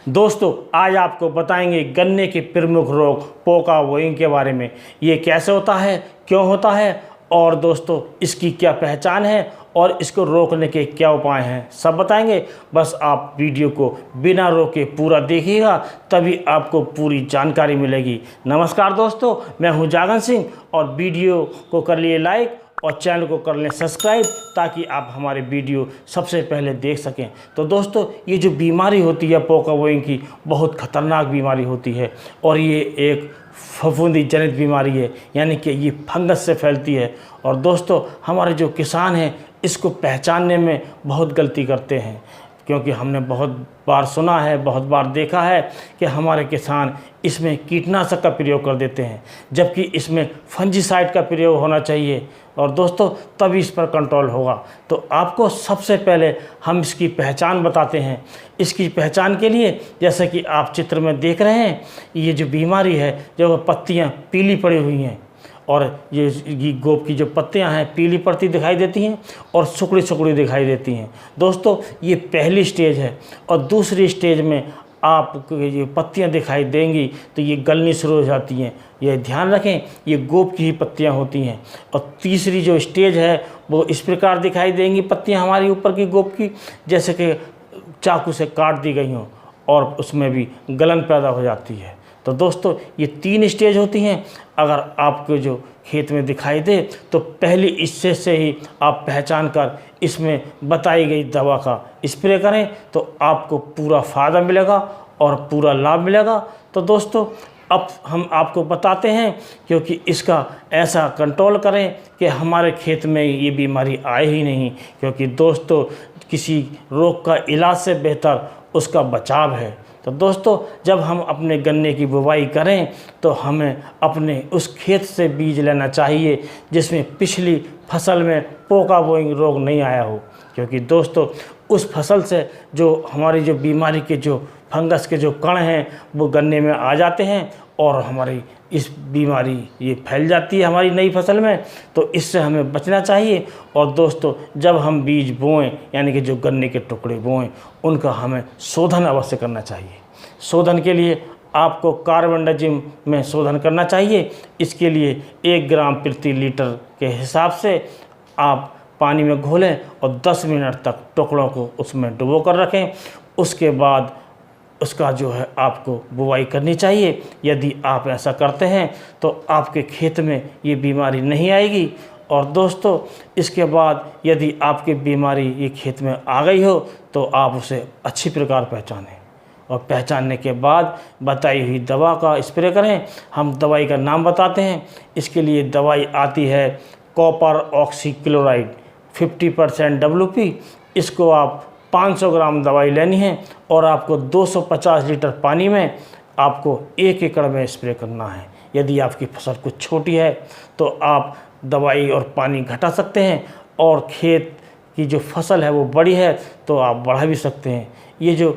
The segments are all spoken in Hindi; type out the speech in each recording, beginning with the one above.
दोस्तों आज आपको बताएंगे गन्ने के प्रमुख रोग पोका वोइंग के बारे में। ये कैसे होता है, क्यों होता है और दोस्तों इसकी क्या पहचान है और इसको रोकने के क्या उपाय हैं, सब बताएंगे। बस आप वीडियो को बिना रोके पूरा देखिएगा, तभी आपको पूरी जानकारी मिलेगी। नमस्कार दोस्तों, मैं हूं जागन सिंह और वीडियो को कर लिए लाइक और चैनल को कर लें सब्सक्राइब ताकि आप हमारे वीडियो सबसे पहले देख सकें। तो दोस्तों ये जो बीमारी होती है पोका वोइंग की, बहुत ख़तरनाक बीमारी होती है और ये एक फफूंदी जनित बीमारी है, यानी कि ये फंगस से फैलती है। और दोस्तों हमारे जो किसान हैं इसको पहचानने में बहुत गलती करते हैं, क्योंकि हमने बहुत बार सुना है, बहुत बार देखा है कि हमारे किसान इसमें कीटनाशक का प्रयोग कर देते हैं, जबकि इसमें फंजीसाइड का प्रयोग होना चाहिए और दोस्तों तभी इस पर कंट्रोल होगा। तो आपको सबसे पहले हम इसकी पहचान बताते हैं। इसकी पहचान के लिए जैसे कि आप चित्र में देख रहे हैं, ये जो बीमारी है, जो पत्तियां पीली पड़ी हुई हैं और ये गोब की जो पत्तियां हैं पीली पड़ती दिखाई देती हैं और सुकड़ी सुकड़ी दिखाई देती हैं। दोस्तों ये पहली स्टेज है और दूसरी स्टेज में आपको ये पत्तियां दिखाई देंगी तो ये गलनी शुरू हो जाती हैं। ये ध्यान रखें, ये गोब की ही पत्तियां होती हैं। और तीसरी जो स्टेज है वो इस प्रकार दिखाई देंगी पत्तियां हमारी ऊपर की गोब की, जैसे कि चाकू से काट दी गई हों और उसमें भी गलन पैदा हो जाती है। तो दोस्तों ये 3 स्टेज होती हैं। अगर आपको जो खेत में दिखाई दे तो पहली स्टेज से ही आप पहचान कर इसमें बताई गई दवा का स्प्रे करें तो आपको पूरा फ़ायदा मिलेगा और पूरा लाभ मिलेगा। तो दोस्तों अब हम आपको बताते हैं, क्योंकि इसका ऐसा कंट्रोल करें कि हमारे खेत में ये बीमारी आए ही नहीं, क्योंकि दोस्तों किसी रोग का इलाज से बेहतर उसका बचाव है। तो दोस्तों जब हम अपने गन्ने की बुवाई करें तो हमें अपने उस खेत से बीज लेना चाहिए जिसमें पिछली फसल में पोका वोइंग रोग नहीं आया हो, क्योंकि दोस्तों उस फसल से जो हमारी जो बीमारी के जो फंगस के जो कण हैं वो गन्ने में आ जाते हैं और हमारी इस बीमारी ये फैल जाती है हमारी नई फसल में। तो इससे हमें बचना चाहिए। और दोस्तों जब हम बीज बोएं, यानी कि जो गन्ने के टुकड़े बोएं, उनका हमें शोधन अवश्य करना चाहिए। शोधन के लिए आपको कार्बेंडाजिम में शोधन करना चाहिए। इसके लिए 1 ग्राम प्रति लीटर के हिसाब से आप पानी में घोलें और 10 मिनट तक टुकड़ों को उसमें डुबो कर रखें। उसके बाद उसका जो है आपको बुवाई करनी चाहिए। यदि आप ऐसा करते हैं तो आपके खेत में ये बीमारी नहीं आएगी। और दोस्तों इसके बाद यदि आपकी बीमारी ये खेत में आ गई हो तो आप उसे अच्छी प्रकार पहचानें और पहचानने के बाद बताई हुई दवा का स्प्रे करें। हम दवाई का नाम बताते हैं। इसके लिए दवाई आती है कॉपर ऑक्सीक्लोराइड 50% WP। इसको आप 500 ग्राम दवाई लेनी है और आपको 250 लीटर पानी में आपको 1 एकड़ में स्प्रे करना है। यदि आपकी फसल कुछ छोटी है तो आप दवाई और पानी घटा सकते हैं, और खेत की जो फसल है वो बड़ी है तो आप बढ़ा भी सकते हैं। ये जो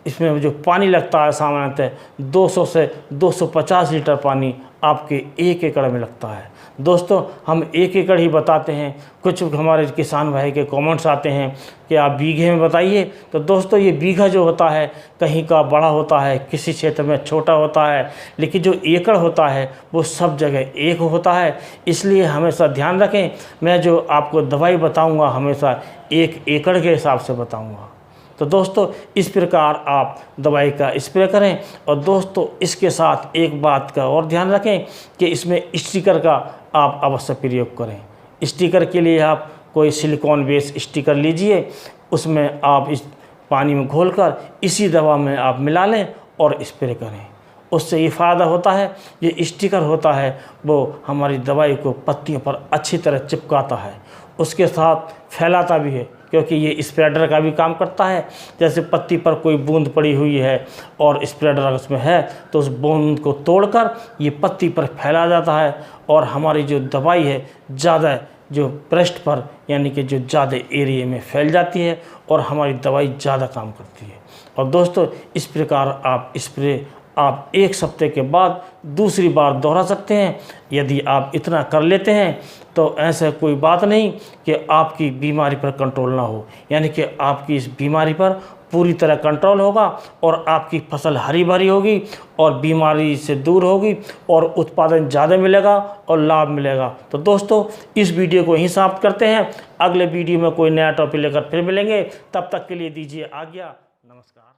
इसमें जो पानी लगता है सामान्यतः 200 से 250 लीटर पानी आपके 1 एकड़ में लगता है। दोस्तों हम 1 एकड़ ही बताते हैं। कुछ हमारे किसान भाई के कमेंट्स आते हैं कि आप बीघे में बताइए। तो दोस्तों ये बीघा जो होता है कहीं का बड़ा होता है, किसी क्षेत्र में छोटा होता है, लेकिन जो एकड़ होता है वो सब जगह एक होता है। इसलिए हमेशा ध्यान रखें, मैं जो आपको दवाई बताऊंगा हमेशा 1 एकड़ के हिसाब से बताऊंगा। तो दोस्तों इस प्रकार आप दवाई का स्प्रे करें। और दोस्तों इसके साथ एक बात का और ध्यान रखें कि इसमें स्टिकर का आप अवश्य प्रयोग करें। स्टिकर के लिए आप कोई सिलिकॉन बेस स्टिकर लीजिए, उसमें आप इस पानी में घोलकर इसी दवा में आप मिला लें और स्प्रे करें। उससे ये फ़ायदा होता है, ये स्टिकर होता है वो हमारी दवाई को पत्तियों पर अच्छी तरह चिपकाता है, उसके साथ फैलाता भी है, क्योंकि ये स्प्रेडर का भी काम करता है। जैसे पत्ती पर कोई बूंद पड़ी हुई है और स्प्रेडर उसमें है तो उस बूंद को तोड़कर ये पत्ती पर फैला जाता है और हमारी जो दवाई है ज़्यादा जो पृष्ठ पर, यानी कि जो ज़्यादा एरिया में फैल जाती है और हमारी दवाई ज़्यादा काम करती है। और दोस्तों इस प्रकार आप स्प्रे आप 1 सप्ताह के बाद दूसरी बार दोहरा सकते हैं। यदि आप इतना कर लेते हैं तो ऐसा कोई बात नहीं कि आपकी बीमारी पर कंट्रोल ना हो, यानी कि आपकी इस बीमारी पर पूरी तरह कंट्रोल होगा और आपकी फसल हरी भरी होगी और बीमारी से दूर होगी और उत्पादन ज़्यादा मिलेगा और लाभ मिलेगा। तो दोस्तों इस वीडियो को यहीं समाप्त करते हैं। अगले वीडियो में कोई नया टॉपिक लेकर फिर मिलेंगे। तब तक के लिए दीजिए आज्ञा। नमस्कार।